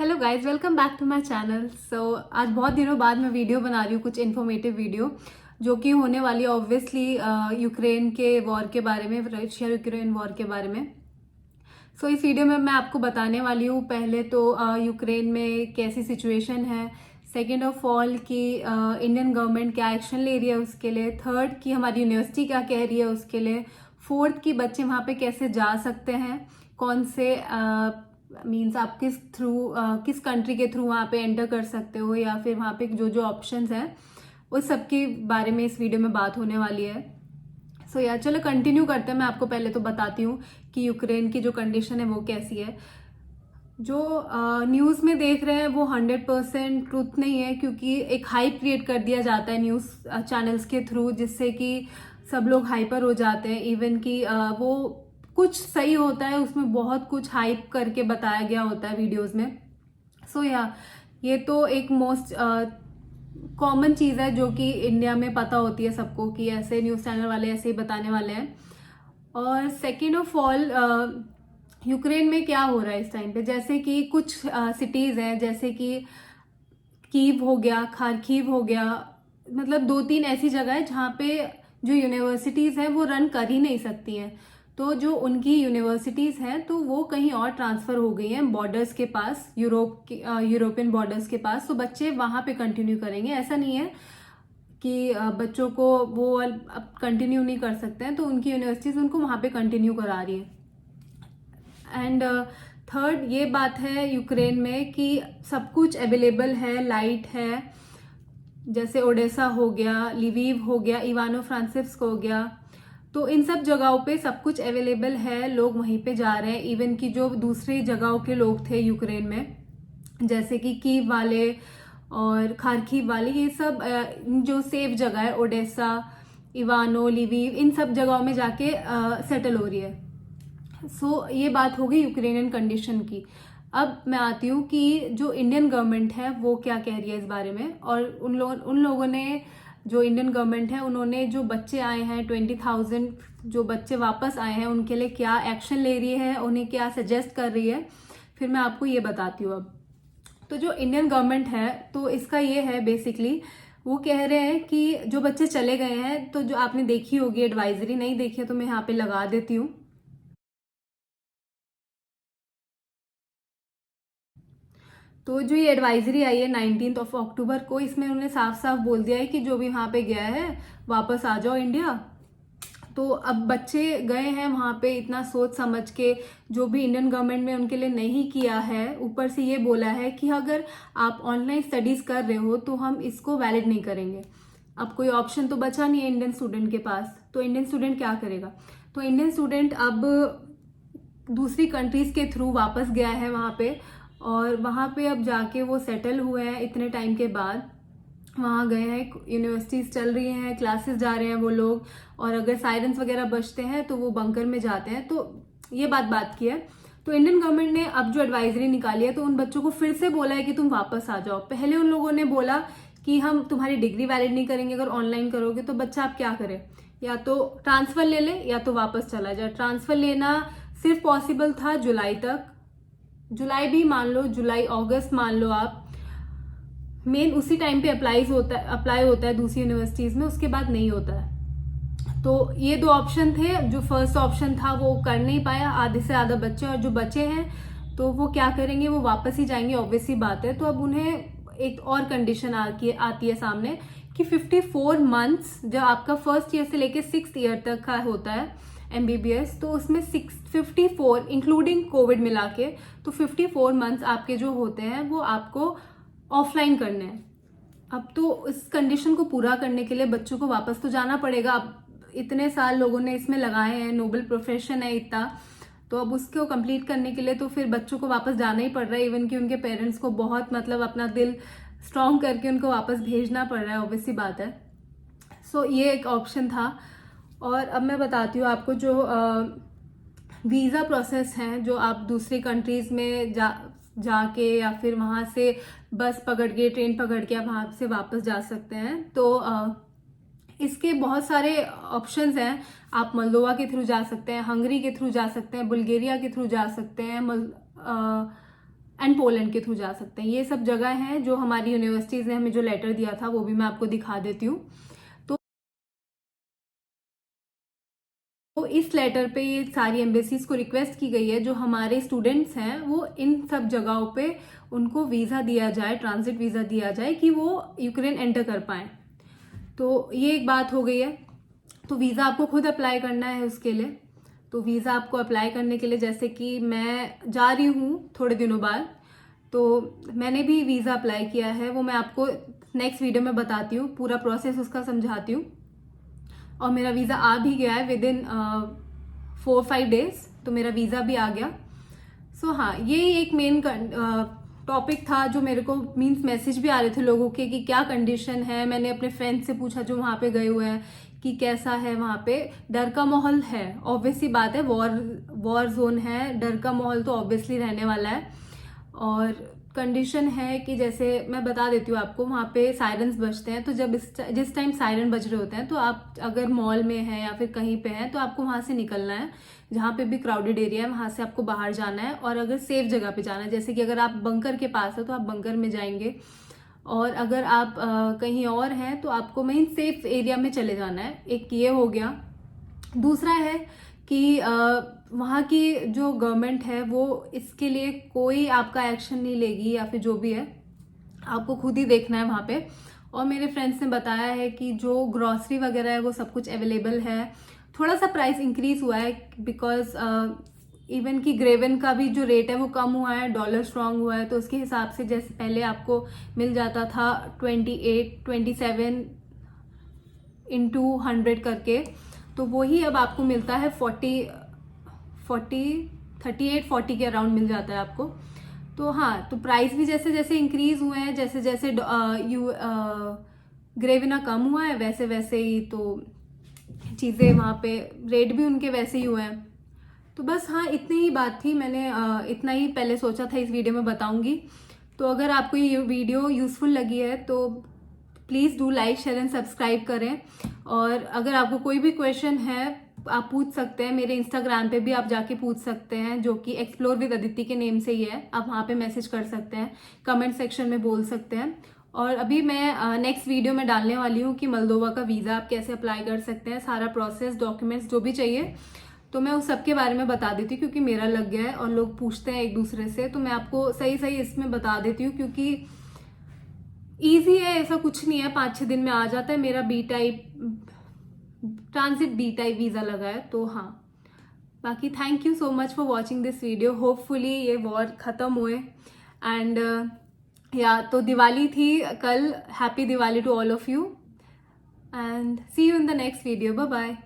Hello guys, welcome back to my channel. आज बहुत दिनों बाद मैं वीडियो बना रही हूँ, कुछ इन्फॉर्मेटिव वीडियो जो कि होने वाली है ऑब्वियसली यूक्रेन के वॉर के बारे में, रशिया यूक्रेन वॉर के बारे में। इस वीडियो में मैं आपको बताने वाली हूँ पहले तो यूक्रेन में कैसी सिचुएशन है, सेकेंड ऑफ ऑल कि इंडियन गवर्नमेंट क्या एक्शन ले रही है उसके लिए, थर्ड कि हमारी यूनिवर्सिटी क्या कह रही है उसके लिए, फोर्थ कि बच्चे वहाँ पे कैसे जा सकते हैं, कौन से मीन्स आप किस कंट्री के थ्रू वहाँ पे एंटर कर सकते हो, या फिर वहाँ पे जो जो ऑप्शंस हैं उस सब के बारे में इस वीडियो में बात होने वाली है। यार चलो कंटिन्यू करते हैं। मैं आपको पहले तो बताती हूँ कि यूक्रेन की जो कंडीशन है वो कैसी है। जो न्यूज़ में देख रहे हैं वो 100% ट्रूथ नहीं है, क्योंकि एक हाइप क्रिएट कर दिया जाता है न्यूज़ चैनल्स के थ्रू, जिससे कि सब लोग हाइपर हो जाते हैं। इवन कि वो कुछ सही होता है, उसमें बहुत कुछ हाइप करके बताया गया होता है वीडियोस में। ये तो एक मोस्ट कॉमन चीज़ है जो कि इंडिया में पता होती है सबको कि ऐसे न्यूज़ चैनल वाले ऐसे ही बताने वाले हैं। और सेकेंड ऑफ ऑल यूक्रेन में क्या हो रहा है इस टाइम पे, जैसे कि कुछ सिटीज हैं, जैसे कि कीव हो गया, खारकीव हो गया, मतलब 2-3 ऐसी जगह है जहाँ पे जो यूनिवर्सिटीज हैं वो रन कर ही नहीं सकती हैं। तो जो उनकी यूनिवर्सिटीज हैं तो वो कहीं और ट्रांसफर हो गई हैं बॉर्डर्स के पास, यूरोपियन बॉर्डर्स के पास। तो बच्चे वहां पे कंटिन्यू करेंगे, ऐसा नहीं है कि बच्चों को वो अब कंटिन्यू नहीं कर सकते हैं, तो उनकी यूनिवर्सिटीज उनको वहां पे कंटिन्यू करा रही है। एंड थर्ड ये बात है यूक्रेन में कि सब कुछ अवेलेबल है, लाइट है, जैसे ओडेसा हो गया, लिवीव हो गया, इवानो फ्रांसिस्क हो गया। तो इन सब जगहों पे सब कुछ अवेलेबल है, लोग वहीं पे जा रहे हैं। इवन कि जो दूसरी जगहों के लोग थे यूक्रेन में, जैसे कि कीव वाले और खारकीव वाले, ये सब जो सेफ जगह है, ओडेसा, इवानो, लिवीव, इन सब जगहों में जाके सेटल हो रही है। ये बात होगी यूक्रेनियन कंडीशन की। अब मैं आती हूँ कि जो इंडियन गवर्नमेंट है वो क्या कह रही है इस बारे में। और उन लोगों ने, जो इंडियन गवर्नमेंट है, उन्होंने जो बच्चे आए हैं 20,000 जो बच्चे वापस आए हैं उनके लिए क्या एक्शन ले रही है, उन्हें क्या सजेस्ट कर रही है, फिर मैं आपको ये बताती हूँ। अब तो जो इंडियन गवर्नमेंट है तो इसका ये है बेसिकली, वो कह रहे हैं कि जो बच्चे चले गए हैं, तो जो आपने देखी होगी एडवाइजरी, नहीं देखी है तो मैं यहाँ पे लगा देती हूँ। तो जो ये एडवाइजरी आई है 19 अक्टूबर को, इसमें उन्होंने साफ साफ बोल दिया है कि जो भी वहां पे गया है वापस आ जाओ इंडिया। तो अब बच्चे गए हैं वहां पे इतना सोच समझ के, जो भी इंडियन गवर्नमेंट ने उनके लिए नहीं किया है, ऊपर से ये बोला है कि अगर आप ऑनलाइन स्टडीज कर रहे हो तो हम इसको वैलिड नहीं करेंगे। अब कोई ऑप्शन तो बचा नहीं है इंडियन स्टूडेंट के पास, तो इंडियन स्टूडेंट क्या करेगा? तो इंडियन स्टूडेंट अब दूसरी कंट्रीज के थ्रू वापस गया है वहां पे, और वहां पे अब जाके वो सेटल हुए हैं इतने टाइम के बाद। वहां गए हैं, यूनिवर्सिटीज चल रही हैं, क्लासेस जा रहे हैं वो लोग, और अगर साइरेंस वगैरह बजते हैं तो वो बंकर में जाते हैं। तो ये बात की है। तो इंडियन गवर्नमेंट ने अब जो एडवाइजरी निकाली है तो उन बच्चों को फिर से बोला है कि तुम वापस आ जाओ। पहले उन लोगों ने बोला कि हम तुम्हारी डिग्री वैलिड नहीं करेंगे अगर ऑनलाइन करोगे। तो बच्चा आप क्या करे, या तो ट्रांसफर ले ले या तो वापस चला जाए। ट्रांसफर लेना सिर्फ पॉसिबल था जुलाई तक, जुलाई भी मान लो, जुलाई अगस्त मान लो आप, मेन उसी टाइम पे अप्लाई होता है दूसरी यूनिवर्सिटीज में, उसके बाद नहीं होता है। तो ये दो ऑप्शन थे। जो फर्स्ट ऑप्शन था वो कर नहीं पाया आधे से ज्यादा बच्चे, और जो बचे हैं तो वो क्या करेंगे, वो वापस ही जाएंगे, ऑब्वियस सी बात है। तो अब उन्हें एक और कंडीशन आती है सामने कि 54 मंथ्स, जब आपका फर्स्ट ईयर से लेके 6th ईयर तक का होता है MBBS, तो उसमें 54 इंक्लूडिंग कोविड मिला के, तो 54 मंथ्स आपके जो होते हैं वो आपको ऑफलाइन करने हैं। अब तो इस कंडीशन को पूरा करने के लिए बच्चों को वापस तो जाना पड़ेगा। अब इतने साल लोगों ने इसमें लगाए हैं, नोबल प्रोफेशन है इतना, तो अब उसको कंप्लीट करने के लिए तो फिर बच्चों को वापस जाना ही पड़ रहा है। इवन कि उनके पेरेंट्स को बहुत, मतलब अपना दिल स्ट्रांग करके उनको वापस भेजना पड़ रहा है, ऑब्वियस सी बात है। ये एक ऑप्शन था। और अब मैं बताती हूँ आपको जो वीज़ा प्रोसेस हैं, जो आप दूसरी कंट्रीज में जाके या फिर वहाँ से बस पकड़ के, ट्रेन पकड़ के आप वहाँ से वापस जा सकते हैं। तो इसके बहुत सारे ऑप्शंस हैं। आप मोल्दोवा के थ्रू जा सकते हैं, हंगरी के थ्रू जा सकते हैं, बुल्गारिया के थ्रू जा सकते हैं, एंड पोलैंड के थ्रू जा सकते हैं। ये सब जगह हैं जो हमारी यूनिवर्सिटीज़ ने हमें जो लेटर दिया था वो भी मैं आपको दिखा देती हूँ। तो इस लेटर पे ये सारी एम्बेसीज को रिक्वेस्ट की गई है जो हमारे स्टूडेंट्स हैं वो इन सब जगहों पे उनको वीज़ा दिया जाए, ट्रांजिट वीज़ा दिया जाए कि वो यूक्रेन एंटर कर पाएँ। तो ये एक बात हो गई है। तो वीज़ा आपको खुद अप्लाई करना है उसके लिए। तो वीज़ा आपको अप्लाई करने के लिए, जैसे कि मैं जा रही हूँ थोड़े दिनों बाद, तो मैंने भी वीज़ा अप्लाई किया है, वो मैं आपको नेक्स्ट वीडियो में बताती हूँ, पूरा प्रोसेस उसका समझाती हूँ। और मेरा वीज़ा आ भी गया है विद इन 4-5 डेज, तो मेरा वीज़ा भी आ गया। सो हाँ, ये एक मेन टॉपिक था जो मेरे को मीन्स मैसेज भी आ रहे थे लोगों के कि क्या कंडीशन है। मैंने अपने फ्रेंड से पूछा जो वहाँ पे गए हुए हैं कि कैसा है वहाँ पे। डर का माहौल है, ऑब्वियसली बात है, वॉर जोन है, डर का माहौल तो ऑब्वियसली रहने वाला है। और कंडीशन है कि जैसे मैं बता देती हूँ आपको, वहाँ पे सायरन्स बजते हैं, तो जब जिस टाइम सायरन बज रहे होते हैं तो आप अगर मॉल में हैं या फिर कहीं पे हैं तो आपको वहाँ से निकलना है। जहाँ पे भी क्राउडेड एरिया है वहाँ से आपको बाहर जाना है, और अगर सेफ जगह पे जाना है, जैसे कि अगर आप बंकर के पास है तो आप बंकर में जाएंगे, और अगर आप कहीं और हैं तो आपको मेन सेफ एरिया में चले जाना है। एक ये हो गया। दूसरा है कि वहाँ की जो गवर्नमेंट है वो इसके लिए कोई आपका एक्शन नहीं लेगी, या फिर जो भी है आपको खुद ही देखना है वहाँ पे। और मेरे फ्रेंड्स ने बताया है कि जो ग्रॉसरी वगैरह है वो सब कुछ अवेलेबल है। थोड़ा सा प्राइस इंक्रीज हुआ है बिकॉज इवन की ग्रेवन का भी जो रेट है वो कम हुआ है, डॉलर स्ट्रांग हुआ है, तो उसके हिसाब से जैसे पहले आपको मिल जाता था 27 इंटू 100 करके, तो वही अब आपको मिलता है 38-40 के अराउंड मिल जाता है आपको। तो हाँ, तो प्राइस भी जैसे जैसे इंक्रीज हुए हैं, जैसे जैसे ग्रेविना कम हुआ है, वैसे वैसे ही तो चीज़ें वहाँ पे रेट भी उनके वैसे ही हुए हैं। तो बस हाँ, इतनी ही बात थी। मैंने इतना ही पहले सोचा था इस वीडियो में बताऊंगी। तो अगर आपको ये वीडियो यूजफुल लगी है तो please do like, share and subscribe करें। और अगर आपको कोई भी क्वेश्चन है आप पूछ सकते हैं, मेरे इंस्टाग्राम पे भी आप जाके पूछ सकते हैं, जो कि एक्सप्लोर विद अदिति के नेम से ही है। आप वहाँ पे मैसेज कर सकते हैं, कमेंट सेक्शन में बोल सकते हैं। और अभी मैं नेक्स्ट वीडियो में डालने वाली हूँ कि मोल्दोवा का वीज़ा आप कैसे अप्लाई कर सकते हैं, सारा प्रोसेस, डॉक्यूमेंट्स जो भी चाहिए, तो मैं उस सब के बारे में बता देती हूँ, क्योंकि मेरा लग गया है और लोग पूछते हैं एक दूसरे से, तो मैं आपको सही सही इसमें बता देती हूँ, क्योंकि ईजी है, ऐसा कुछ नहीं है, 5-6 दिन में आ जाता है। मेरा ट्रांजिट बी टाइप वीज़ा लगा है। तो हाँ, बाकी thank you so much for watching this video. Hopefully ये वॉर ख़त्म हुए। एंड या तो दिवाली थी कल, happy Diwali to all of you, and see you in the next video. Bye bye.